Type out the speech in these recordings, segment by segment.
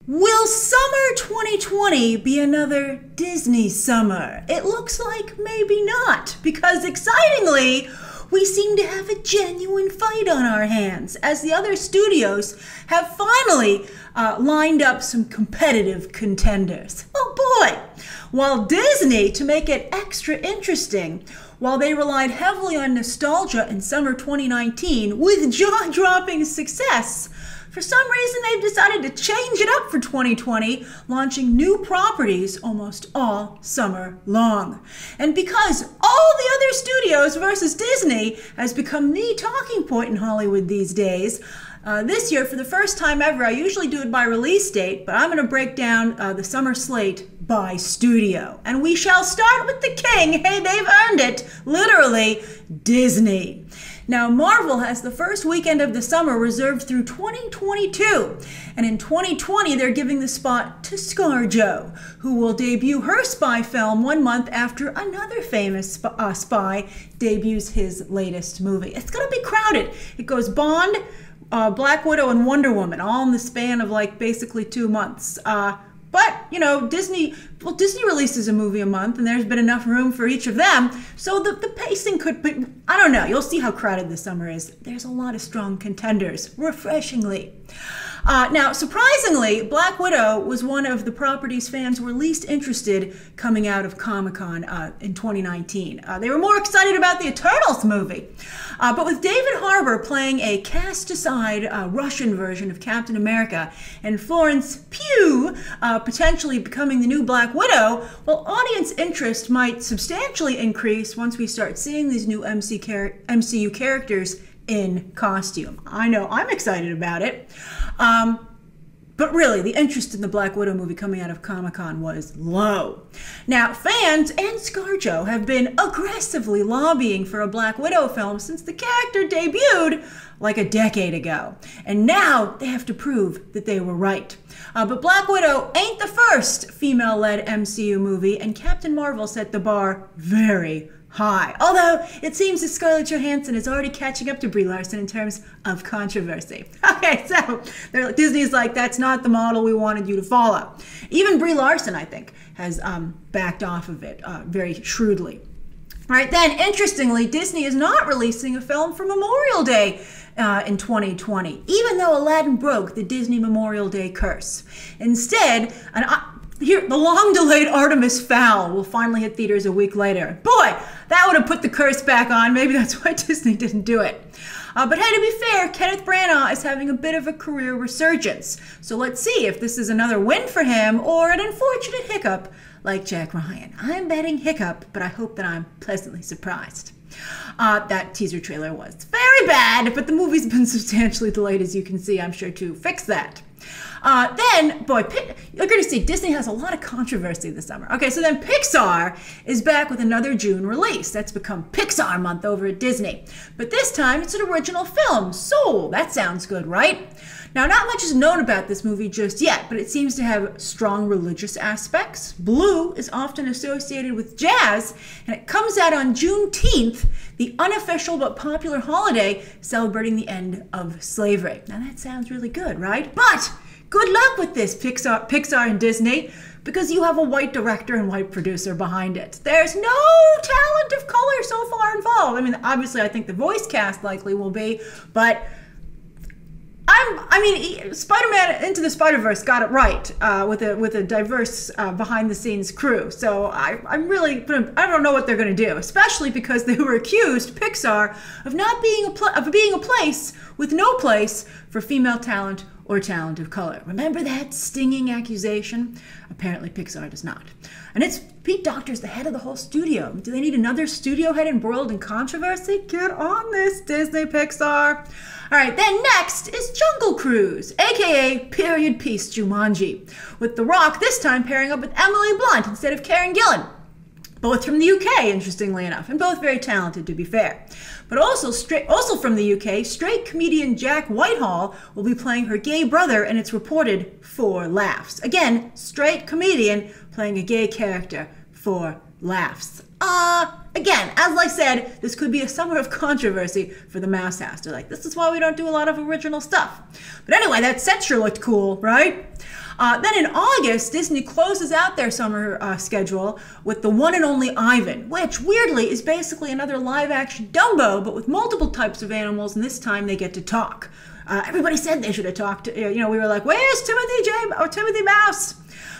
Will summer 2020 be another Disney summer? It looks like maybe not, because excitingly, we seem to have a genuine fight on our hands, as the other studios have finally lined up some competitive contenders. Oh boy! While Disney, to make it extra interesting, while they relied heavily on nostalgia in summer 2019 with jaw-dropping success, for some reason, they've decided to change it up for 2020, launching new properties almost all summer long. And because all the other studios versus Disney has become the talking point in Hollywood these days, this year, for the first time ever, I usually do it by release date, but I'm going to break down the summer slate by studio. And we shall start with the king. Hey, they've earned it. Literally, Disney. Now, Marvel has the first weekend of the summer reserved through 2022. And in 2020, they're giving the spot to ScarJo, who will debut her spy film 1 month after another famous spy debuts his latest movie. It's going to be crowded. It goes Bond, Black Widow, and Wonder Woman, all in the span of like basically 2 months. But, you know, Disney releases a movie a month, and there's been enough room for each of them. So the pacing could be, I don't know, you'll see how crowded this summer is. There's a lot of strong contenders, refreshingly. Now, surprisingly, Black Widow was one of the properties fans were least interested coming out of Comic-Con in 2019. They were more excited about the Eternals movie. But with David Harbour playing a cast-aside Russian version of Captain America and Florence Pugh potentially becoming the new Black Widow, well, audience interest might substantially increase once we start seeing these new MCU characters in costume. I know I'm excited about it. But really, the interest in the Black Widow movie coming out of Comic-Con was low. Now, fans and ScarJo have been aggressively lobbying for a Black Widow film since the character debuted like a decade ago. And now they have to prove that they were right. But Black Widow ain't the first female-led MCU movie, and Captain Marvel set the bar very high. Although, it seems that Scarlett Johansson is already catching up to Brie Larson in terms of controversy. Okay, so Disney's like, that's not the model we wanted you to follow. Even Brie Larson, I think, has backed off of it very shrewdly. All right, then, interestingly, Disney is not releasing a film for Memorial Day in 2020, even though Aladdin broke the Disney Memorial Day curse. Instead, the long-delayed ARTEMIS FOWL will finally hit theaters a week later. Boy, that would have put the curse back on. Maybe that's why Disney didn't do it. But hey, to be fair, Kenneth Branagh is having a bit of a career resurgence. So let's see if this is another win for him or an unfortunate hiccup like Jack Ryan. I'm betting hiccup, but I hope that I'm pleasantly surprised. That teaser trailer was very bad, but the movie's been substantially delayed, as you can see, I'm sure, to fix that. Then, boy, you're going to see Disney has a lot of controversy this summer. Okay, so then Pixar is back with another June release. That's become Pixar month over at Disney. But this time, it's an original film, Soul. That sounds good, right? Now, not much is known about this movie just yet, but it seems to have strong religious aspects. Blue is often associated with jazz, and it comes out on Juneteenth, the unofficial but popular holiday celebrating the end of slavery. Now, that sounds really good, right? But good luck with this, Pixar and Disney, because you have a white director and white producer behind it. There's no talent of color so far involved. I mean, obviously, I think the voice cast likely will be, but Spider-Man Into the Spider-Verse got it right with a diverse behind-the-scenes crew. So I don't know what they're going to do, especially because they were accused, Pixar, of not being a place with no place for female talent or talent of color. Remember that stinging accusation? Apparently Pixar does not. And it's Pete Docter's the head of the whole studio. Do they need another studio head embroiled in controversy? Get on this, Disney Pixar. All right, then next is Jungle Cruise, aka period piece Jumanji, with The Rock this time pairing up with Emily Blunt instead of Karen Gillan. Both from the UK, interestingly enough, and both very talented, to be fair. But also from the UK, straight comedian Jack Whitehall will be playing her gay brother, and it's reported for laughs. Again, straight comedian playing a gay character for laughs. Again, as I said, this could be a summer of controversy for the Mouse House. They're like, this is why we don't do a lot of original stuff. But anyway, that set sure looked cool, right? Then in August, Disney closes out their summer schedule with the one and only Ivan, which weirdly is basically another live-action Dumbo, but with multiple types of animals, and this time they get to talk. Everybody said they should have talked. We were like, where's Timothy Mouse?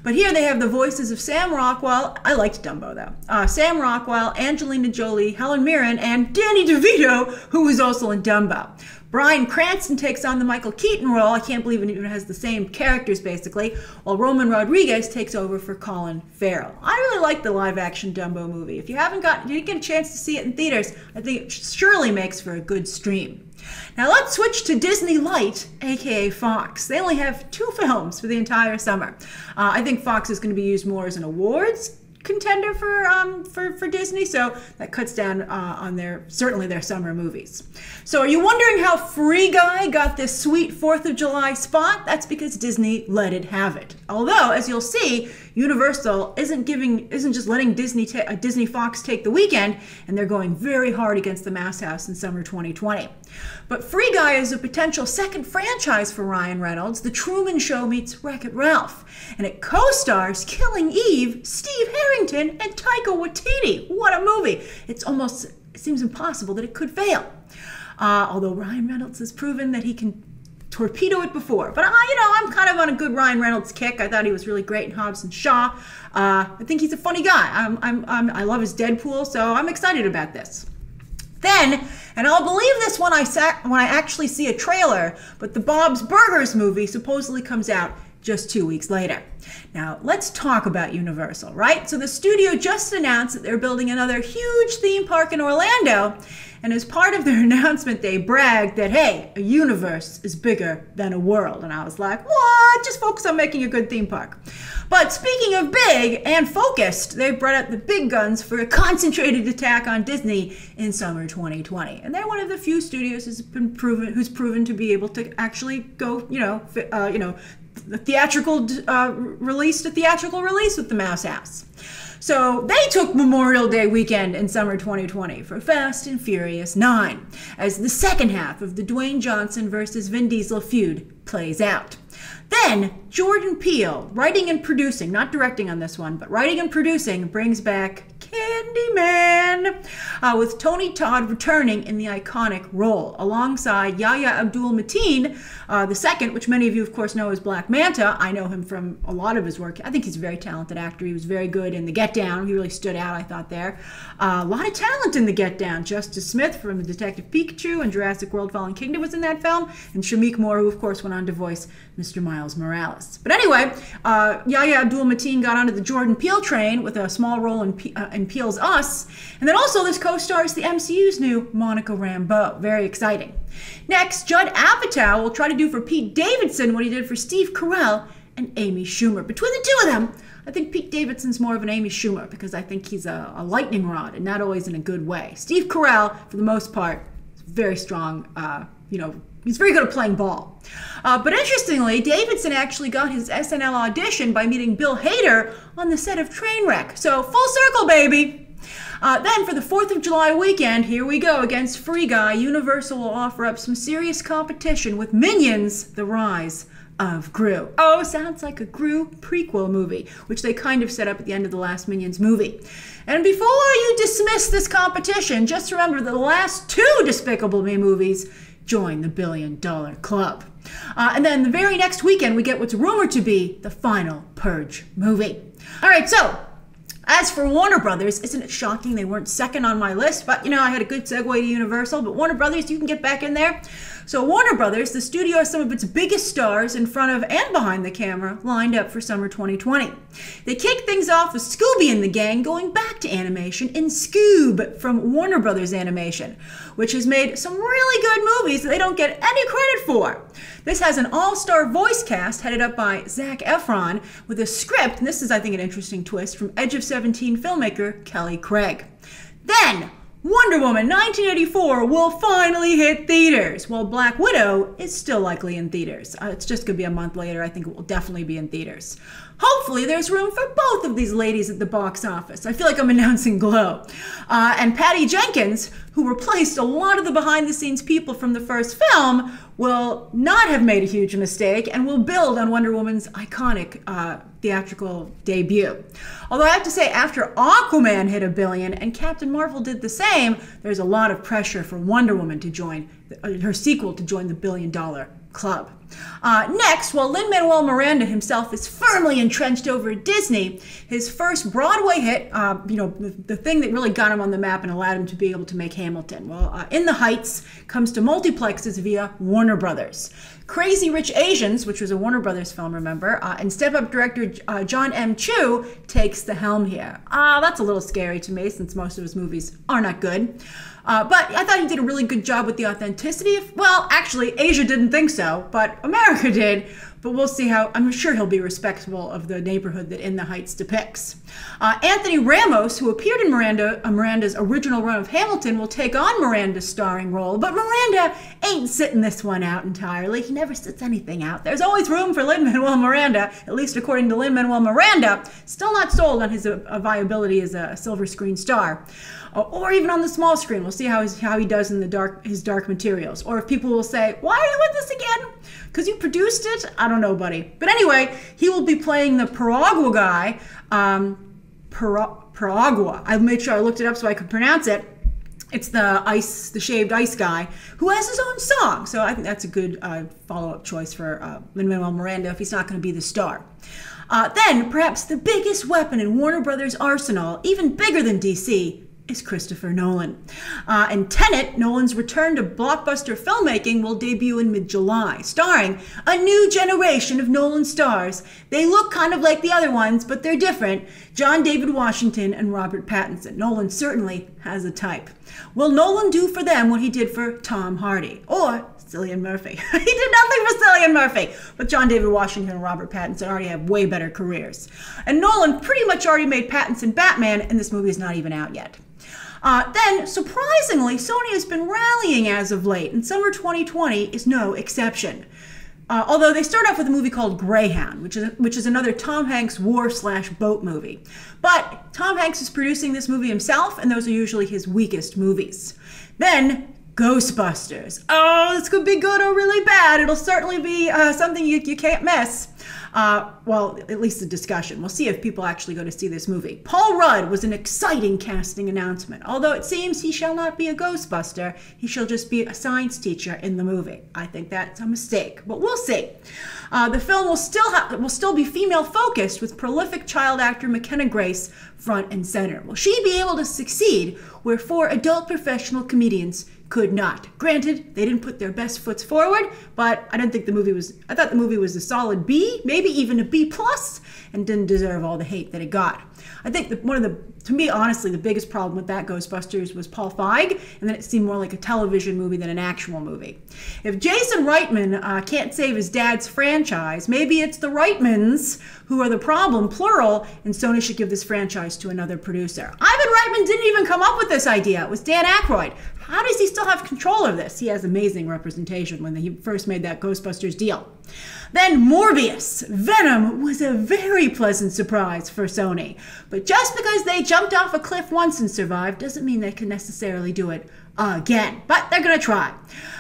But here they have the voices of Sam Rockwell. I liked Dumbo, though. Sam Rockwell, Angelina Jolie, Helen Mirren, and Danny DeVito, who was also in Dumbo. Bryan Cranston takes on the Michael Keaton role. I can't believe it even has the same characters, basically, while Roman Rodriguez takes over for Colin Farrell. I really like the live-action Dumbo movie. If you didn't get a chance to see it in theaters, I think it surely makes for a good stream. Now let's switch to Disney Light, aka Fox. They only have 2 films for the entire summer. I think Fox is going to be used more as an awards contender for Disney, so that cuts down on certainly their summer movies. So are you wondering how Free Guy got this sweet 4th of July spot? That's because Disney let it have it. Although, as you'll see, Universal isn't just letting Disney Fox take the weekend, and they're going very hard against the Mouse House in summer 2020. But Free Guy is a potential second franchise for Ryan Reynolds. The Truman Show meets Wreck-It Ralph, and it co-stars Killing Eve, Steve Harrington, and Taika Waititi. What a movie! It seems impossible that it could fail. Although Ryan Reynolds has proven that he can torpedo it before. But I'm kind of on a good Ryan Reynolds kick. I thought he was really great in Hobbs and Shaw. I think he's a funny guy. I love his Deadpool, so I'm excited about this. Then, and I'll believe this when I actually see a trailer, but the Bob's Burgers movie supposedly comes out just 2 weeks later. Now, let's talk about Universal, right? So the studio just announced that they're building another huge theme park in Orlando, and as part of their announcement, they bragged that, hey, a universe is bigger than a world. And I was like, what? Just focus on making a good theme park. But speaking of big and focused, they brought out the big guns for a concentrated attack on Disney in summer 2020. And they're one of the few studios who's proven to be able to actually go, the theatrical release to theatrical release with the Mouse House. So they took Memorial Day weekend in summer 2020 for Fast and Furious 9, as the second half of the Dwayne Johnson versus Vin Diesel feud plays out. Then Jordan Peele, writing and producing, not directing on this one, but writing and producing, brings back Candyman, with Tony Todd returning in the iconic role, alongside Yahya Abdul-Mateen II, which many of you, of course, know as Black Manta. I know him from a lot of his work. I think he's a very talented actor. He was very good in The Get Down. He really stood out, I thought, there. A lot of talent in The Get Down. Justice Smith from Detective Pikachu and Jurassic World Fallen Kingdom was in that film, and Shameik Moore, who, of course, went on to voice Mr. Miles Morales. But anyway, Yahya Abdul-Mateen got onto the Jordan Peele train with a small role in Peele's Us, and then also this co-stars the MCU's new Monica Rambeau. Very exciting. Next, Judd Apatow will try to do for Pete Davidson what he did for Steve Carell and Amy Schumer. Between the two of them, I think Pete Davidson's more of an Amy Schumer, because I think he's a lightning rod and not always in a good way. Steve Carell, for the most part, is very strong, he's very good at playing ball. But interestingly, Davidson actually got his SNL audition by meeting Bill Hader on the set of Trainwreck. So full circle, baby. Then for the 4th of July weekend, here we go against Free Guy. Universal will offer up some serious competition with Minions: The Rise of Gru. Oh, sounds like a Gru prequel movie, which they kind of set up at the end of the last Minions movie. And before you dismiss this competition, just remember the last 2 Despicable Me movies join the $1 billion club. And then the very next weekend, we get what's rumored to be the Final Purge movie. All right, so as for Warner Brothers, isn't it shocking they weren't second on my list? But, I had a good segue to Universal, but Warner Brothers, you can get back in there. So Warner Brothers, the studio has some of its biggest stars in front of and behind the camera lined up for summer 2020. They kicked things off with Scooby and the gang going back to animation in Scoob from Warner Brothers Animation, which has made some really good movies that they don't get any credit for. This has an all-star voice cast headed up by Zac Efron with a script, and this is, I think, an interesting twist, from Edge of 17 filmmaker Kelly Craig. Then, Wonder Woman 1984 will finally hit theaters, while Black Widow is still likely in theaters. It's just going to be a month later. I think it will definitely be in theaters. Hopefully there's room for both of these ladies at the box office. I feel like I'm announcing Glow. And Patty Jenkins, who replaced a lot of the behind-the-scenes people from the first film, will not have made a huge mistake and will build on Wonder Woman's iconic theatrical debut. Although I have to say, after Aquaman hit $1 billion and Captain Marvel did the same, there's a lot of pressure for Wonder Woman to join, her sequel to join the $1 billion club. Next, while Lin-Manuel Miranda himself is firmly entrenched over at Disney, his first Broadway hit, the thing that really got him on the map and allowed him to be able to make Hamilton, well, In the Heights comes to multiplexes via Warner Brothers. Crazy Rich Asians, which was a Warner Brothers film, remember, and step-up director John M. Chu takes the helm here. That's a little scary to me since most of his movies are not good. But I thought he did a really good job with the authenticity. Well, actually, Asia didn't think so, but America did. But we'll see how, I'm sure he'll be respectful of the neighborhood that In the Heights depicts. Anthony Ramos, who appeared in Miranda's original run of Hamilton, will take on Miranda's starring role, but Miranda ain't sitting this one out entirely. He never sits anything out. There's always room for Lin-Manuel Miranda, at least according to Lin-Manuel Miranda, still not sold on his viability as a silver screen star. Or even on the small screen. We'll see how he does in his Dark Materials. Or if people will say, why are you with this again? Because you produced it? I don't know, buddy. But anyway, he will be playing the Paragua guy. Paragua. I made sure I looked it up so I could pronounce it. It's the shaved ice guy who has his own song. So I think that's a good follow-up choice for Lin-Manuel Miranda if he's not going to be the star. Then, perhaps the biggest weapon in Warner Brothers' arsenal, even bigger than DC, is Christopher Nolan. And Tenet, Nolan's return to blockbuster filmmaking, will debut in mid-July, starring a new generation of Nolan stars. They look kind of like the other ones, but they're different. John David Washington and Robert Pattinson. Nolan certainly has a type. Will Nolan do for them what he did for Tom Hardy? Or Cillian Murphy? He did nothing for Cillian Murphy, but John David Washington and Robert Pattinson already have way better careers. And Nolan pretty much already made Pattinson Batman, and this movie is not even out yet. Then, surprisingly, Sony has been rallying as of late, and summer 2020 is no exception. Although they start off with a movie called Greyhound, which is another Tom Hanks war/boat movie. But Tom Hanks is producing this movie himself, and those are usually his weakest movies. Then, Ghostbusters. Oh, this could be good or really bad. It'll certainly be something you can't miss. Well, at least the discussion. We'll see if people actually go to see this movie. Paul Rudd was an exciting casting announcement, although it seems he shall not be a Ghostbuster. He shall just be a science teacher in the movie. I think that's a mistake, but we'll see. The film will still be female-focused, with prolific child actor McKenna Grace front and center. Will she be able to succeed where 4 adult professional comedians could not? Granted, they didn't put their best foot forward, but I thought the movie was a solid B, maybe even a B+, and didn't deserve all the hate that it got. I think to me, honestly, the biggest problem with that Ghostbusters was Paul Feig, and then it seemed more like a television movie than an actual movie. If Jason Reitman can't save his dad's franchise, maybe it's the Reitmans who are the problem, plural, and Sony should give this franchise to another producer. Ivan Reitman didn't even come up with this idea. It was Dan Aykroyd. How does he still have control of this? He has amazing representation when he first made that Ghostbusters deal. Then Morbius. Venom was a very pleasant surprise for Sony. But just because they jumped off a cliff once and survived doesn't mean they can necessarily do it again. But they're going to try.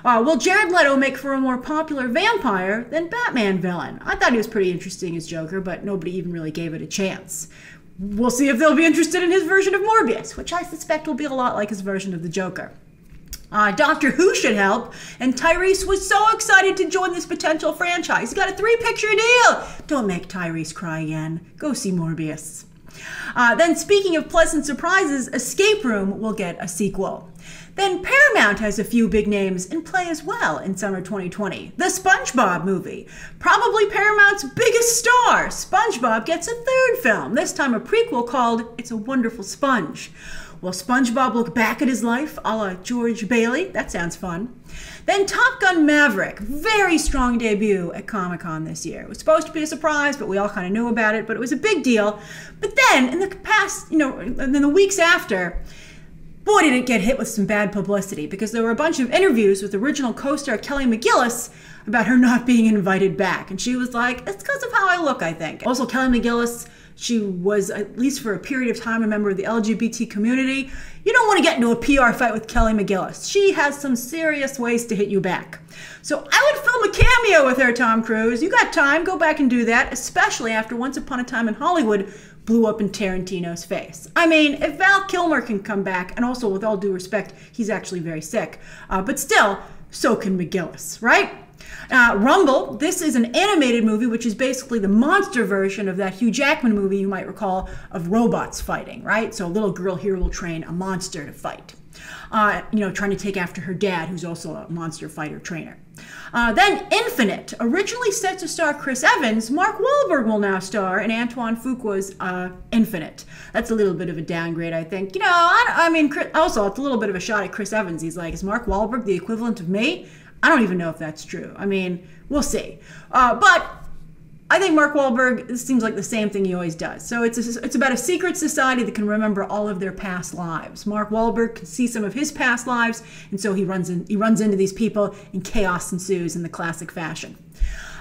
Will Jared Leto make for a more popular vampire than Batman villain? I thought he was pretty interesting as Joker, but nobody even really gave it a chance. We'll see if they'll be interested in his version of Morbius, which I suspect will be a lot like his version of the Joker. Doctor Who should help, and Tyrese was so excited to join this potential franchise. He got a 3-picture deal. Don't make Tyrese cry again. Go see Morbius. Then, speaking of pleasant surprises, Escape Room will get a sequel. Then Paramount has a few big names in play as well in summer 2020. The SpongeBob Movie. Probably Paramount's biggest star. SpongeBob gets a 3rd film, this time a prequel called It's a Wonderful Sponge. Will SpongeBob look back at his life a la George Bailey? That sounds fun. Then Top Gun Maverick. Very strong debut at Comic-Con this year. It was supposed to be a surprise, but we all kind of knew about it, but it was a big deal. But then, in the past, and then the weeks after, boy, did it get hit with some bad publicity, because there were a bunch of interviews with original co-star Kelly McGillis about her not being invited back. And she was like, it's because of how I look, I think. Also, Kelly McGillis She was, at least for a period of time, a member of the LGBT community. You don't want to get into a PR fight with Kelly McGillis. She has some serious ways to hit you back. So I would film a cameo with her, Tom Cruise. You got time, go back and do that, especially after Once Upon a Time in Hollywood blew up in Tarantino's face. I mean, if Val Kilmer can come back, and also with all due respect, he's actually very sick, but still, so can McGillis, right? Rumble, this is an animated movie, which is basically the monster version of that Hugh Jackman movie you might recall of robots fighting, right? So a little girl here will train a monster to fight. Trying to take after her dad, who's also a monster fighter trainer. Then Infinite, originally set to star Chris Evans, Mark Wahlberg will now star in Antoine Fuqua's Infinite. That's a little bit of a downgrade, I think. Also, it's a little bit of a shot at Chris Evans. He's like, is Mark Wahlberg the equivalent of me? I don't even know if that's true. I mean, we'll see. But I think Mark Wahlberg seems like the same thing he always does. So it's about a secret society that can remember all of their past lives. Mark Wahlberg can see some of his past lives, and so he runs into these people, and chaos ensues in the classic fashion.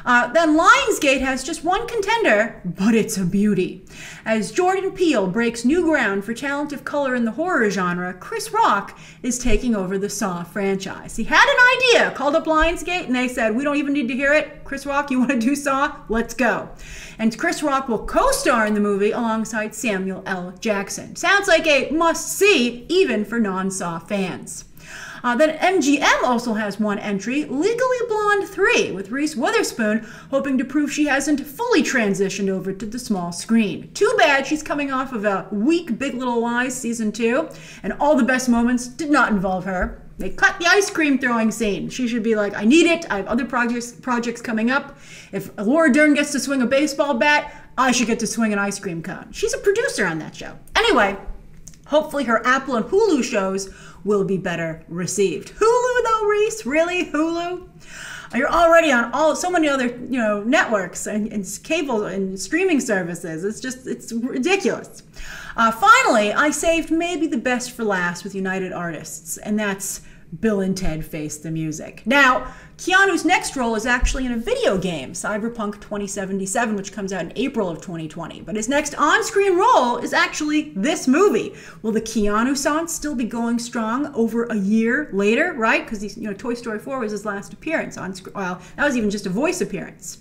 Then Lionsgate has just one contender, but it's a beauty. As Jordan Peele breaks new ground for talent of color in the horror genre, Chris Rock is taking over the Saw franchise. He had an idea, called up Lionsgate, and they said, we don't even need to hear it. Chris Rock, you want to do Saw? Let's go. And Chris Rock will co-star in the movie alongside Samuel L. Jackson. Sounds like a must-see, even for non-Saw fans. Then MGM also has one entry, Legally Blonde 3, with Reese Witherspoon hoping to prove she hasn't fully transitioned over to the small screen. Too bad she's coming off of a weak Big Little Lies season 2, and all the best moments did not involve her. They cut the ice cream throwing scene. She should be like, I need it, I have other projects coming up. If Laura Dern gets to swing a baseball bat, I should get to swing an ice cream cone. She's a producer on that show. Anyway, hopefully her Apple and Hulu shows will be better received. Hulu though, Reese? Really? Hulu? You're already on so many other networks and cable and streaming services. It's ridiculous. Finally, I saved maybe the best for last with United Artists, and that's Bill and Ted Face the Music. Now, Keanu's next role is actually in a video game, Cyberpunk 2077, which comes out in April of 2020. But his next on-screen role is actually this movie. Will the Keanu-san still be going strong over a year later, right? Because Toy Story 4 was his last appearance on screen. Well, that was even just a voice appearance.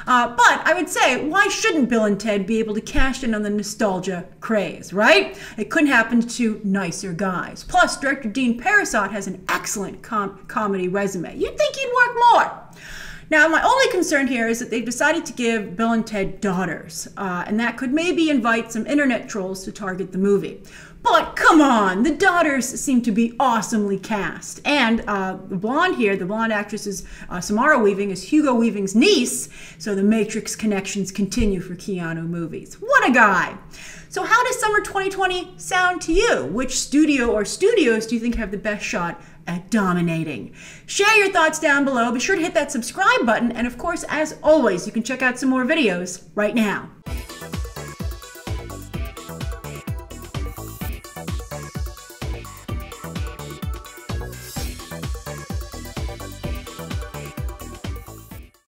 But I would say, why shouldn't Bill and Ted be able to cash in on the nostalgia craze, right? It couldn't happen to nicer guys. Plus, director Dean Parasot has an excellent comedy resume. You'd think he'd work more. Now, my only concern here is that they've decided to give Bill and Ted daughters, and that could maybe invite some internet trolls to target the movie. But come on, the daughters seem to be awesomely cast. And the blonde here, the blonde actress is Samara Weaving, is Hugo Weaving's niece, so the Matrix connections continue for Keanu movies. What a guy! So how does summer 2020 sound to you? Which studio or studios do you think have the best shot at dominating? Share your thoughts down below. Be sure to hit that subscribe button. And of course, as always, you can check out some more videos right now.